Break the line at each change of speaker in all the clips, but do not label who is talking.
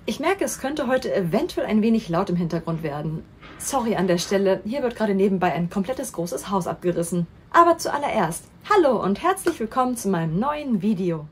Ich merke, es könnte heute eventuell ein wenig laut im Hintergrund werden. Sorry an der Stelle, hier wird gerade nebenbei ein komplettes großes Haus abgerissen. Aber zuallererst, hallo und herzlich willkommen zu meinem neuen Video.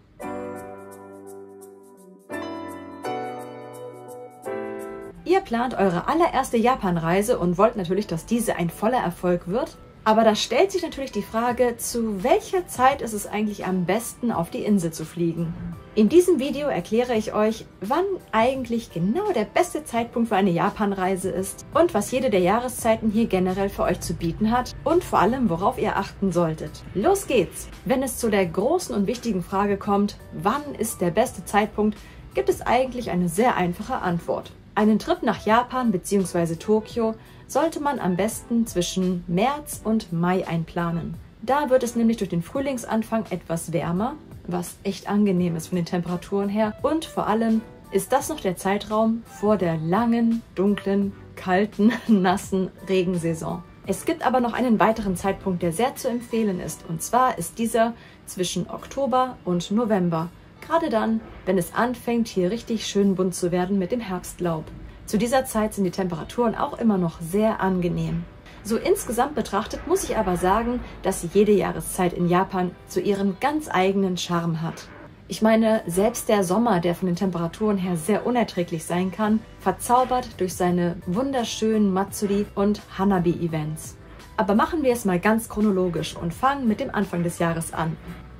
Ihr plant eure allererste Japanreise und wollt natürlich, dass diese ein voller Erfolg wird. Aber da stellt sich natürlich die Frage, zu welcher Zeit ist es eigentlich am besten, auf die Insel zu fliegen? In diesem Video erkläre ich euch, wann eigentlich genau der beste Zeitpunkt für eine Japanreise ist und was jede der Jahreszeiten hier generell für euch zu bieten hat und vor allem, worauf ihr achten solltet. Los geht's! Wenn es zu der großen und wichtigen Frage kommt, wann ist der beste Zeitpunkt, gibt es eigentlich eine sehr einfache Antwort. Einen Trip nach Japan bzw. Tokio sollte man am besten zwischen März und Mai einplanen. Da wird es nämlich durch den Frühlingsanfang etwas wärmer, was echt angenehm ist von den Temperaturen her. Und vor allem ist das noch der Zeitraum vor der langen, dunklen, kalten, nassen Regensaison. Es gibt aber noch einen weiteren Zeitpunkt, der sehr zu empfehlen ist. Und zwar ist dieser zwischen Oktober und November. Gerade dann, wenn es anfängt, hier richtig schön bunt zu werden mit dem Herbstlaub. Zu dieser Zeit sind die Temperaturen auch immer noch sehr angenehm. So insgesamt betrachtet muss ich aber sagen, dass jede Jahreszeit in Japan so ihren ganz eigenen Charme hat. Ich meine, selbst der Sommer, der von den Temperaturen her sehr unerträglich sein kann, verzaubert durch seine wunderschönen Matsuri- und Hanabi-Events. Aber machen wir es mal ganz chronologisch und fangen mit dem Anfang des Jahres an.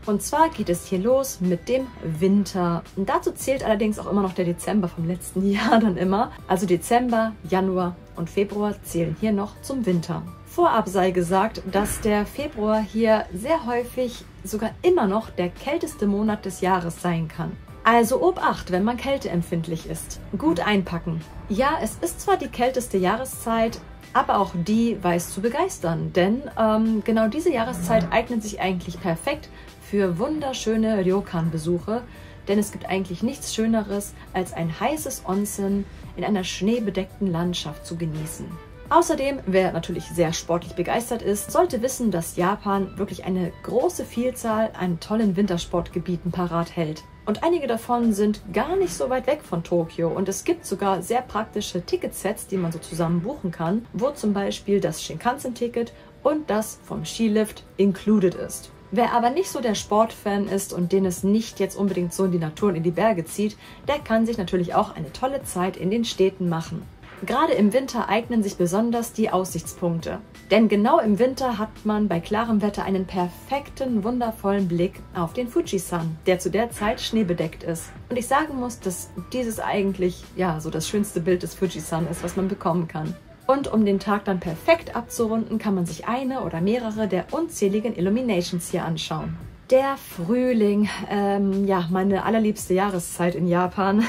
Und zwar geht es hier los mit dem Winter. Und dazu zählt allerdings auch immer noch der Dezember vom letzten Jahr dann immer. Also Dezember, Januar und Februar zählen hier noch zum Winter. Vorab sei gesagt, dass der Februar hier sehr häufig sogar immer noch der kälteste Monat des Jahres sein kann. Also Obacht, wenn man kälteempfindlich ist. Gut einpacken. Ja, es ist zwar die kälteste Jahreszeit, aber auch die weiß zu begeistern. Denn genau diese Jahreszeit eignet sich eigentlich perfekt für wunderschöne Ryokan-Besuche, denn es gibt eigentlich nichts Schöneres, als ein heißes Onsen in einer schneebedeckten Landschaft zu genießen. Außerdem, wer natürlich sehr sportlich begeistert ist, sollte wissen, dass Japan wirklich eine große Vielzahl an tollen Wintersportgebieten parat hält. Und einige davon sind gar nicht so weit weg von Tokio und es gibt sogar sehr praktische Ticketsets, die man so zusammen buchen kann, wo zum Beispiel das Shinkansen-Ticket und das vom Skilift included ist. Wer aber nicht so der Sportfan ist und den es nicht jetzt unbedingt so in die Natur und in die Berge zieht, der kann sich natürlich auch eine tolle Zeit in den Städten machen. Gerade im Winter eignen sich besonders die Aussichtspunkte. Denn genau im Winter hat man bei klarem Wetter einen perfekten, wundervollen Blick auf den Fujisan, der zu der Zeit schneebedeckt ist. Und ich sagen muss, dass dieses eigentlich ja so das schönste Bild des Fujisan ist, was man bekommen kann. Und um den Tag dann perfekt abzurunden, kann man sich eine oder mehrere der unzähligen Illuminations hier anschauen. Der Frühling, ja, meine allerliebste Jahreszeit in Japan.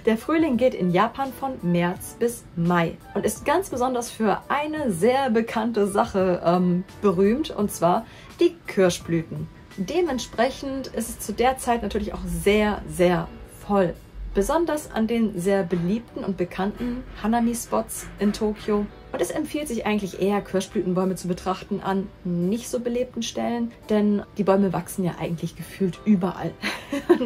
Der Frühling geht in Japan von März bis Mai und ist ganz besonders für eine sehr bekannte Sache berühmt, und zwar die Kirschblüten. Dementsprechend ist es zu der Zeit natürlich auch sehr, sehr voll. Besonders an den sehr beliebten und bekannten Hanami-Spots in Tokio. Und es empfiehlt sich eigentlich eher, Kirschblütenbäume zu betrachten an nicht so belebten Stellen, denn die Bäume wachsen ja eigentlich gefühlt überall.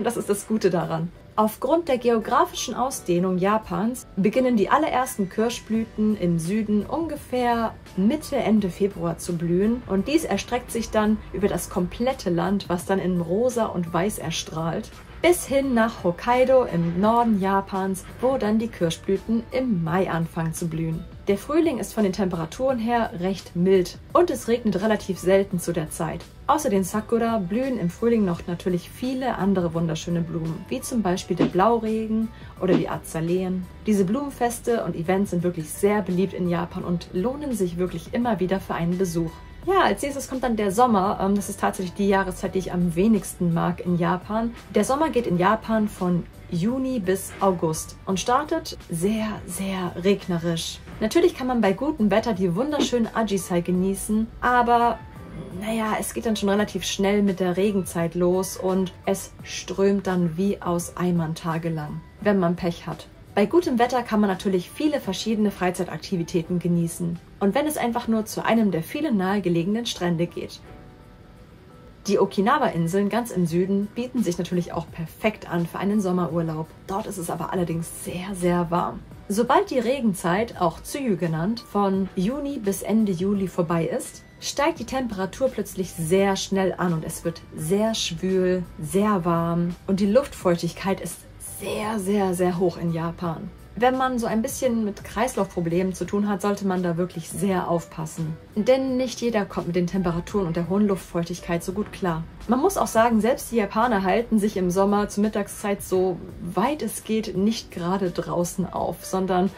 Das ist das Gute daran. Aufgrund der geografischen Ausdehnung Japans beginnen die allerersten Kirschblüten im Süden ungefähr Mitte, Ende Februar zu blühen. Und dies erstreckt sich dann über das komplette Land, was dann in rosa und weiß erstrahlt, bis hin nach Hokkaido im Norden Japans, wo dann die Kirschblüten im Mai anfangen zu blühen. Der Frühling ist von den Temperaturen her recht mild und es regnet relativ selten zu der Zeit. Außer den Sakura blühen im Frühling noch natürlich viele andere wunderschöne Blumen, wie zum Beispiel der Blauregen oder die Azaleen. Diese Blumenfeste und Events sind wirklich sehr beliebt in Japan und lohnen sich wirklich immer wieder für einen Besuch. Ja, als nächstes kommt dann der Sommer. Das ist tatsächlich die Jahreszeit, die ich am wenigsten mag in Japan. Der Sommer geht in Japan von Juni bis August und startet sehr, sehr regnerisch. Natürlich kann man bei gutem Wetter die wunderschönen Ajisai genießen, aber naja, es geht dann schon relativ schnell mit der Regenzeit los und es strömt dann wie aus Eimern tagelang, wenn man Pech hat. Bei gutem Wetter kann man natürlich viele verschiedene Freizeitaktivitäten genießen und wenn es einfach nur zu einem der vielen nahegelegenen Strände geht. Die Okinawa-Inseln ganz im Süden bieten sich natürlich auch perfekt an für einen Sommerurlaub. Dort ist es aber allerdings sehr, sehr warm. Sobald die Regenzeit, auch Tsuyu genannt, von Juni bis Ende Juli vorbei ist, steigt die Temperatur plötzlich sehr schnell an und es wird sehr schwül, sehr warm und die Luftfeuchtigkeit ist sehr, sehr, sehr hoch in Japan. Wenn man so ein bisschen mit Kreislaufproblemen zu tun hat, sollte man da wirklich sehr aufpassen. Denn nicht jeder kommt mit den Temperaturen und der hohen Luftfeuchtigkeit so gut klar. Man muss auch sagen, selbst die Japaner halten sich im Sommer zur Mittagszeit so weit es geht nicht gerade draußen auf, sondern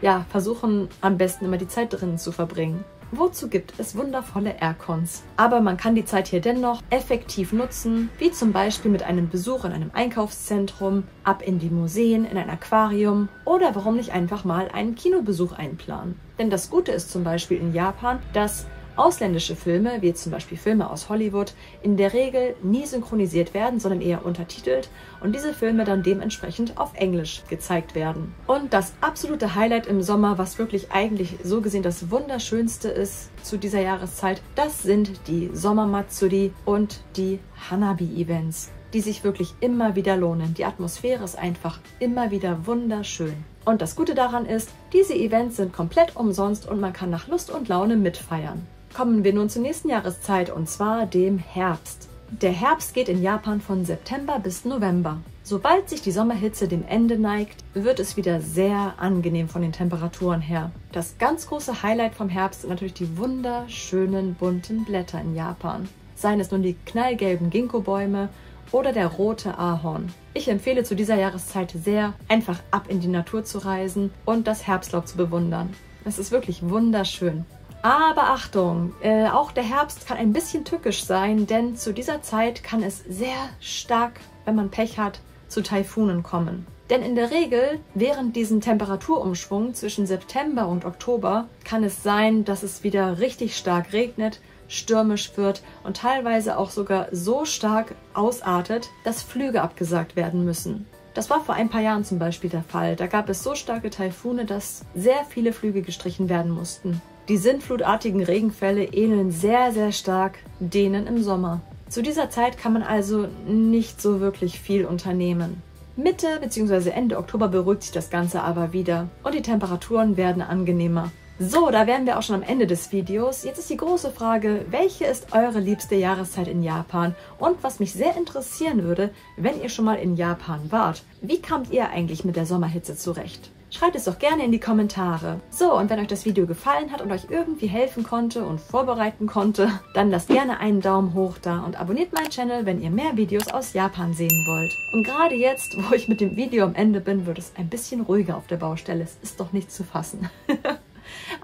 ja, versuchen am besten immer die Zeit drinnen zu verbringen. Wozu gibt es wundervolle Aircons? Aber man kann die Zeit hier dennoch effektiv nutzen, wie zum Beispiel mit einem Besuch in einem Einkaufszentrum, ab in die Museen, in ein Aquarium oder warum nicht einfach mal einen Kinobesuch einplanen. Denn das Gute ist zum Beispiel in Japan, dass ausländische Filme, wie zum Beispiel Filme aus Hollywood, in der Regel nie synchronisiert werden, sondern eher untertitelt und diese Filme dann dementsprechend auf Englisch gezeigt werden. Und das absolute Highlight im Sommer, was wirklich eigentlich so gesehen das Wunderschönste ist zu dieser Jahreszeit, das sind die Sommermatsuri und die Hanabi-Events, die sich wirklich immer wieder lohnen. Die Atmosphäre ist einfach immer wieder wunderschön. Und das Gute daran ist, diese Events sind komplett umsonst und man kann nach Lust und Laune mitfeiern. Kommen wir nun zur nächsten Jahreszeit und zwar dem Herbst. Der Herbst geht in Japan von September bis November. Sobald sich die Sommerhitze dem Ende neigt, wird es wieder sehr angenehm von den Temperaturen her. Das ganz große Highlight vom Herbst sind natürlich die wunderschönen bunten Blätter in Japan. Seien es nun die knallgelben Ginkgo-Bäume oder der rote Ahorn. Ich empfehle zu dieser Jahreszeit sehr, einfach ab in die Natur zu reisen und das Herbstlaub zu bewundern. Es ist wirklich wunderschön. Aber Achtung, auch der Herbst kann ein bisschen tückisch sein, denn zu dieser Zeit kann es sehr stark, wenn man Pech hat, zu Taifunen kommen. Denn in der Regel, während diesem Temperaturumschwung zwischen September und Oktober, kann es sein, dass es wieder richtig stark regnet, stürmisch wird und teilweise auch sogar so stark ausartet, dass Flüge abgesagt werden müssen. Das war vor ein paar Jahren zum Beispiel der Fall. Da gab es so starke Taifune, dass sehr viele Flüge gestrichen werden mussten. Die sintflutartigen Regenfälle ähneln sehr, sehr stark denen im Sommer. Zu dieser Zeit kann man also nicht so wirklich viel unternehmen. Mitte bzw. Ende Oktober beruhigt sich das Ganze aber wieder und die Temperaturen werden angenehmer. So, da wären wir auch schon am Ende des Videos. Jetzt ist die große Frage, welche ist eure liebste Jahreszeit in Japan? Und was mich sehr interessieren würde, wenn ihr schon mal in Japan wart, wie kamt ihr eigentlich mit der Sommerhitze zurecht? Schreibt es doch gerne in die Kommentare. So, und wenn euch das Video gefallen hat und euch irgendwie helfen konnte und vorbereiten konnte, dann lasst gerne einen Daumen hoch da und abonniert meinen Channel, wenn ihr mehr Videos aus Japan sehen wollt. Und gerade jetzt, wo ich mit dem Video am Ende bin, wird es ein bisschen ruhiger auf der Baustelle. Es ist doch nicht zu fassen.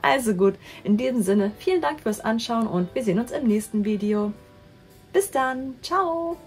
Also gut, in diesem Sinne, vielen Dank fürs Anschauen und wir sehen uns im nächsten Video. Bis dann, ciao!